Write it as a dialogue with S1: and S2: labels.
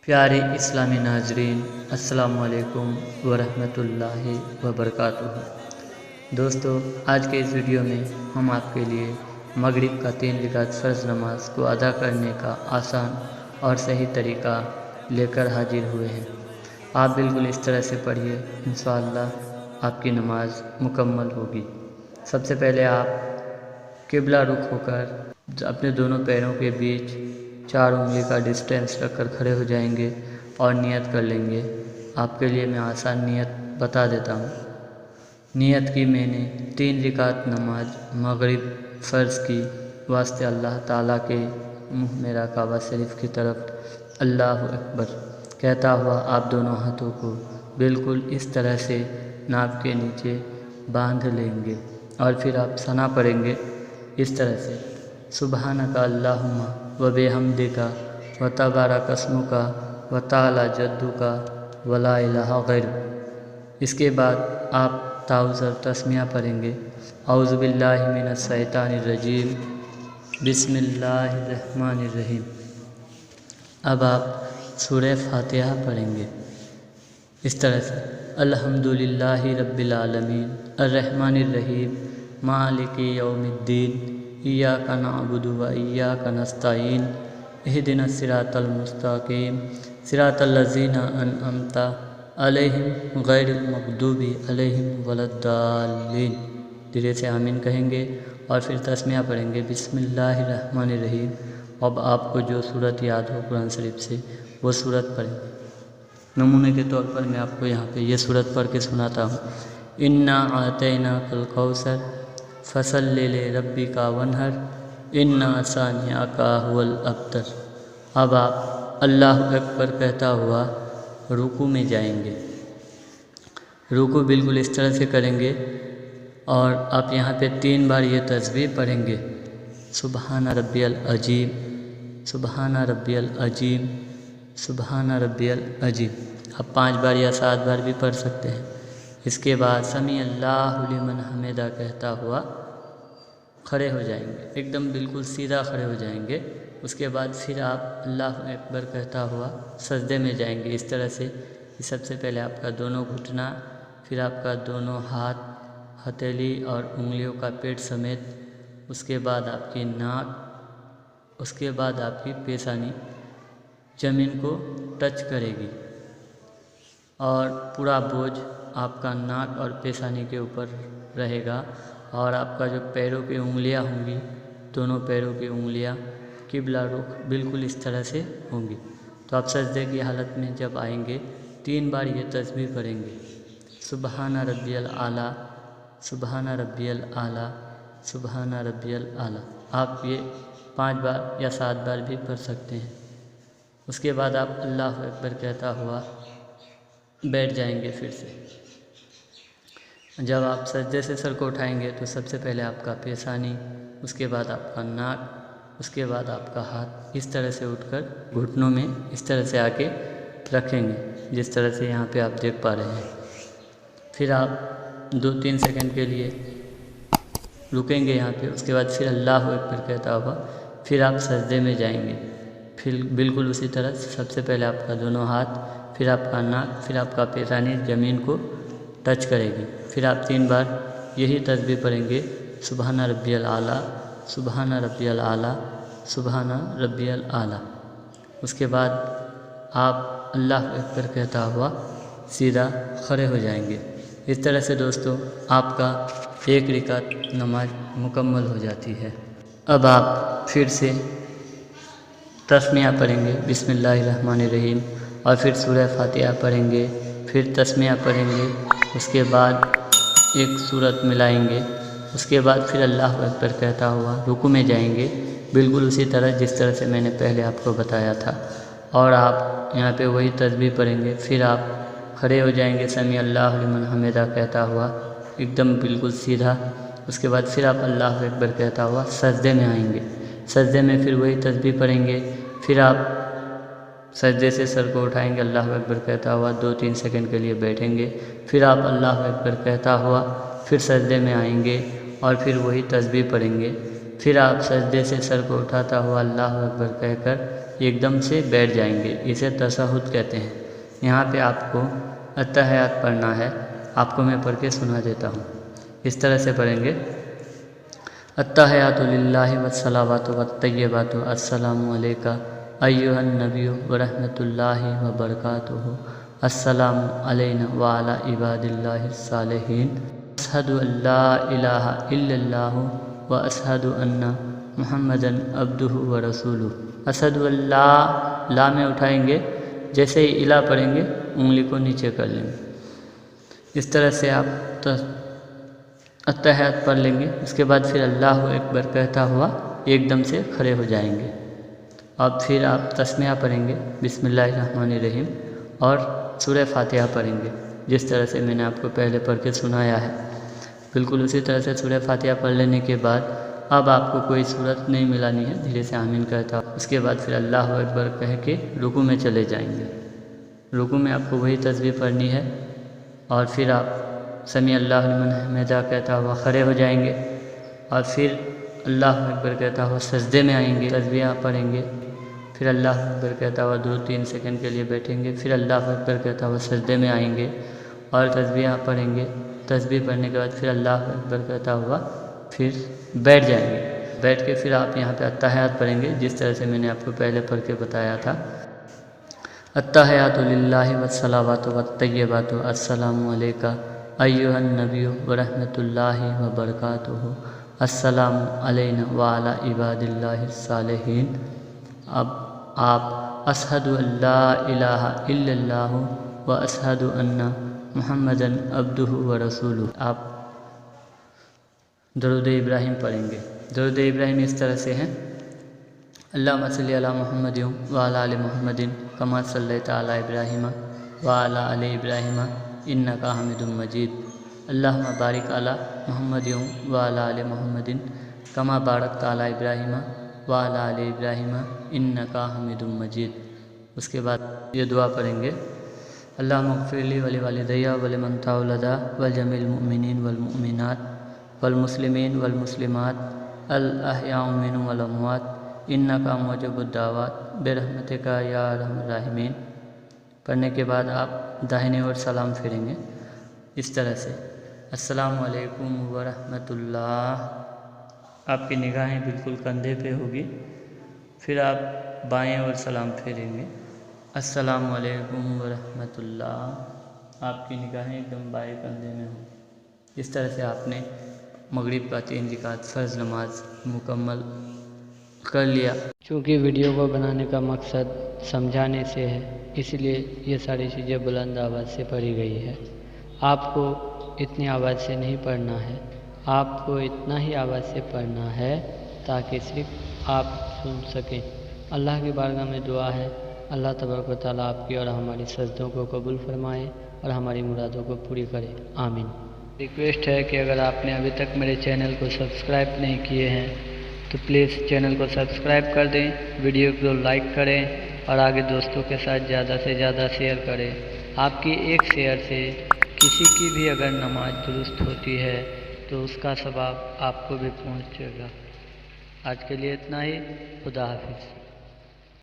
S1: پیارے اسلامی ناظرین، السلام علیکم ورحمۃ اللہ وبرکاتہ۔ دوستو، آج کے اس ویڈیو میں ہم آپ کے لیے مغرب کا 3 رکعت فرض نماز کو ادا کرنے کا آسان اور صحیح طریقہ لے کر حاضر ہوئے ہیں۔ آپ بالکل اس طرح سے پڑھیے، انشاءاللہ آپ کی نماز مکمل ہوگی۔ سب سے پہلے آپ قبلہ رخ ہو کر اپنے دونوں پیروں کے بیچ 4 انگلی کا ڈسٹینس رکھ کر کھڑے ہو جائیں گے اور نیت کر لیں گے۔ آپ کے لیے میں آسان نیت بتا دیتا ہوں۔ نیت کی میں نے 3 رکعت نماز مغرب فرض کی واسطے اللہ تعالیٰ کے منہ میرا کعبہ شریف کی طرف اللہ اکبر کہتا ہوا آپ دونوں ہاتھوں کو بالکل اس طرح سے ناک کے نیچے باندھ لیں گے اور پھر آپ ثنا پڑھیں گے اس طرح سے: سبحانک اللہم و بحمدک و تبارک اسمک و تعالی جدک و لا الہ غیرک۔ اس کے بعد آپ تعوذ اور تسمیہ پڑھیں گے: اعوذ باللہ من الشیطان الرجیم، بسم اللہ الرحمن الرحیم۔ اب آپ سورہ فاتحہ پڑھیں گے اس طرح سے: الحمدللہ رب العالمین الرحمن الرحیم مالک یوم الدین ایاک نعبد و ایاک نستعین اہدنا الصراط المستقیم صراط الذین انعمت علیہم غیر المغضوب علیہم ولا الضالین۔ دھیرے سے آمین کہیں گے اور پھر تسمیہ پڑھیں گے: بسم اللہ الرحمن الرحیم۔ اب آپ کو جو سورت یاد ہو قرآن شریف سے وہ سورت پڑھیں۔ نمونے کے طور پر میں آپ کو یہاں پہ یہ سورت پڑھ کے سناتا ہوں: انا اعطیناک الکوثر فصلی لربک وانحر انا شانئک ھو الابتر۔ اب آپ اللہ اکبر کہتا ہوا رکوع میں جائیں گے۔ رکوع بالکل اس طرح سے کریں گے اور آپ یہاں پہ 3 بار یہ تسبیح پڑھیں گے: سبحان ربی العظیم، سبحان ربی العظیم، سبحان ربی العظیم۔ آپ 5 بار یا 7 بار بھی پڑھ سکتے ہیں۔ اس کے بعد سمیع اللہ لمن حمدہ کہتا ہوا کھڑے ہو جائیں گے، ایک دم بالکل سیدھا کھڑے ہو جائیں گے۔ اس کے بعد پھر آپ اللہ اکبر کہتا ہوا سجدے میں جائیں گے اس طرح سے کہ سب سے پہلے آپ کا دونوں گھٹنا، پھر آپ کا دونوں ہاتھ، ہتھیلی اور انگلیوں کا پیٹ سمیت، اس کے بعد آپ کی ناک، اس کے بعد آپ کی پیشانی زمین کو ٹچ کرے گی اور پورا بوجھ آپ کا ناک اور پیشانی کے اوپر رہے گا، اور آپ کا جو پیروں کی انگلیاں ہوں گی، دونوں پیروں کی انگلیاں قبلہ رخ بالکل اس طرح سے ہوں گی۔ تو آپ سجدے کی حالت میں جب آئیں گے 3 بار یہ تسبیح پڑھیں گے: سبحان ربی الاعلیٰ، سبحان ربی الاعلیٰ، سبحان ربی الاعلیٰ۔ آپ یہ 5 بار یا 7 بار بھی پڑھ سکتے ہیں۔ اس کے بعد آپ اللہ اکبر کہتا ہوا بیٹھ جائیں گے پھر سے۔ جب آپ سجدے سے سر کو اٹھائیں گے تو سب سے پہلے آپ کا پیشانی، اس کے بعد آپ کا ناک، اس کے بعد آپ کا ہاتھ اس طرح سے اٹھ کر گھٹنوں میں اس طرح سے آ کے رکھیں گے، جس طرح سے یہاں پہ آپ دیکھ پا رہے ہیں۔ پھر آپ 2-3 سیکنڈ کے لیے رکیں گے یہاں پہ، اس کے بعد پھر اللہ اکبر کہتا ہوا پھر آپ سجدے میں جائیں گے۔ پھر بالکل اسی طرح سب سے پہلے آپ کا دونوں ہاتھ، پھر آپ کا ناک، پھر آپ کا پیشانی زمین کو ٹچ کرے گی۔ پھر آپ 3 بار یہی تسبیح پڑھیں گے: سبحان ربی الاعلیٰ، سبحان ربی الاعلیٰ، سبحان ربی الاعلیٰ۔ اس کے بعد آپ اللہ اکبر کہتا ہوا سیدھا کھڑے ہو جائیں گے۔ اس طرح سے دوستو آپ کا 1 رکعت نماز مکمل ہو جاتی ہے۔ اب آپ پھر سے تسمیہ پڑھیں گے: بسم اللہ الرحمن الرحیم، اور پھر سورہ فاتحہ پڑھیں گے، پھر تسمیہ پڑھیں گے، اس کے بعد ایک سورت ملائیں گے، اس کے بعد پھر اللہ اکبر کہتا ہوا رکوع میں جائیں گے، بالکل اسی طرح جس طرح سے میں نے پہلے آپ کو بتایا تھا، اور آپ یہاں پہ وہی تسبیح پڑھیں گے۔ پھر آپ کھڑے ہو جائیں گے سمیع اللہ لمن حمدہ کہتا ہوا ایک دم بالکل سیدھا۔ اس کے بعد پھر آپ اللہ اکبر کہتا ہوا سجدے میں آئیں گے۔ سجدے میں پھر وہی تسبیح پڑھیں گے، پھر آپ سجدے سے سر کو اٹھائیں گے، اللہ اکبر کہتا ہوا 2-3 سیکنڈ کے لیے بیٹھیں گے، پھر آپ اللہ اکبر کہتا ہوا پھر سجدے میں آئیں گے اور پھر وہی تسبیح پڑھیں گے۔ پھر آپ سجدے سے سر کو اٹھاتا ہوا اللہ اکبر کہہ کر ایک دم سے بیٹھ جائیں گے، اسے تشہد کہتے ہیں۔ یہاں پہ آپ کو التحیات پڑھنا ہے، آپ کو میں پڑھ کے سنا دیتا ہوں۔ اس طرح سے پڑھیں گے، التحیات للہ والصلوات والطیبات، السلام علیکہ ایھا النبی ورحمۃ اللہ وبرکاتہ، السلام علینا وعلی عباد اللہ الصالحین، اشہد ان لا الہ الا اللہ واشہد ان محمدً عبدہ ورسولہ۔ اشہد ان لا میں اٹھائیں گے، جیسے ہی الہ پڑھیں گے انگلی کو نیچے کر لیں گے۔ اس طرح سے آپ التحیات پڑھ لیں گے۔ اس کے بعد پھر اللہ اکبر کہتا ہوا ایک دم سے کھڑے ہو جائیں گے۔ اب پھر آپ تسمیہ پڑھیں گے، بسم اللہ الرحمن الرحیم، اور سورہ فاتحہ پڑھیں گے، جس طرح سے میں نے آپ کو پہلے پڑھ کے سنایا ہے۔ بالکل اسی طرح سے سورہ فاتحہ پڑھ لینے کے بعد اب آپ کو کوئی صورت نہیں ملانی ہے، دھیرے سے آمین کہتا ہوں۔ اس کے بعد پھر اللہ اکبر کہہ کے رکوع میں چلے جائیں گے۔ رکوع میں آپ کو وہی تسبیح پڑھنی ہے، اور پھر آپ سمیع اللہ لمن حمدہ کہتا ہوا کھڑے ہو جائیں گے، اور پھر اللہ اکبر کہتا ہوا سجدے میں آئیں گے، تسبیح پڑھیں گے، پھر اللہ اکبر کہتا ہوا 2-3 سیکنڈ کے لیے بیٹھیں گے، پھر اللہ اکبر کہتا ہوا سجدے میں آئیں گے اور تسبیح پڑھیں گے۔ تسبیح پڑھنے کے بعد پھر اللہ اکبر کہتا ہوا پھر بیٹھ جائیں گے۔ بیٹھ کے پھر آپ یہاں پہ التحیات پڑھیں گے، جس طرح سے میں نے آپ کو پہلے پڑھ کے بتایا تھا۔ التحیات للہ والصلوات والطیبات، السلام علیکہ ایھا النبی ورحمۃ اللہ وبرکاتہ، السلام علینا وعلی عباد اللہ الصالحین۔ اب آپ اشہد ان لا الہ الا اللہ واشہد ان محمدً عبدہ ورسولہ، آپ درود ابراہیم پڑھیں گے۔ درود ابراہیم اس طرح سے ہیں، اللہم صلی علی محمد وعلی آل محمد کما صلیت علی ابراہیم وعلی آل ابراہیم انک حمید مجید، اللہم بارک علی محمد وعلی آل محمد کما بارکت علی ابراہیم وعلی آل ابراہیم انک حمید مجید۔ اس کے بعد یہ دعا پڑھیں گے، اللہم اغفر لی ولوالدی ولمن تولدا ولجمیع المؤمنین والمؤمنات والمسلمین والمسلمات الاحیاء منہم والاموات انک مجیب الدعوات برحمتک یا ارحم الراحمین۔ پڑھنے کے بعد آپ داہنے اور سلام پھیریں گے، اس طرح سے، السلام علیکم ورحمۃ اللہ۔ آپ کی نگاہیں بالکل کندھے پہ ہوگی، پھر آپ بائیں اور سلام پھیریں گے، السلام علیکم ورحمۃ اللہ۔ آپ کی نگاہیں ایک دم بائیں کندھے میں ہوں۔ اس طرح سے آپ نے مغرب کا 3 رکعت فرض نماز مکمل کر لیا۔ چونکہ ویڈیو کو بنانے کا مقصد سمجھانے سے ہے، اس لیے یہ ساری چیزیں بلند آواز سے پڑھی گئی ہے۔ آپ کو اتنی آواز سے نہیں پڑھنا ہے، آپ کو اتنا ہی آواز سے پڑھنا ہے تاکہ صرف آپ سن سکیں۔ اللہ کی بارگاہ میں دعا ہے، اللہ تبارک و تعالیٰ آپ کی اور ہماری سجدوں کو قبول فرمائے اور ہماری مرادوں کو پوری کرے، آمین۔ ریکویسٹ ہے کہ اگر آپ نے ابھی تک میرے چینل کو سبسکرائب نہیں کیے ہیں تو پلیز چینل کو سبسکرائب کر دیں، ویڈیو کو لائک کریں اور آگے دوستوں کے ساتھ زیادہ سے زیادہ شیئر کریں۔ آپ کی ایک شیئر سے کسی کی بھی اگر نماز درست ہوتی ہے تو اس کا ثواب آپ کو بھی پہنچے گا۔ آج کے لیے اتنا ہی، خدا حافظ۔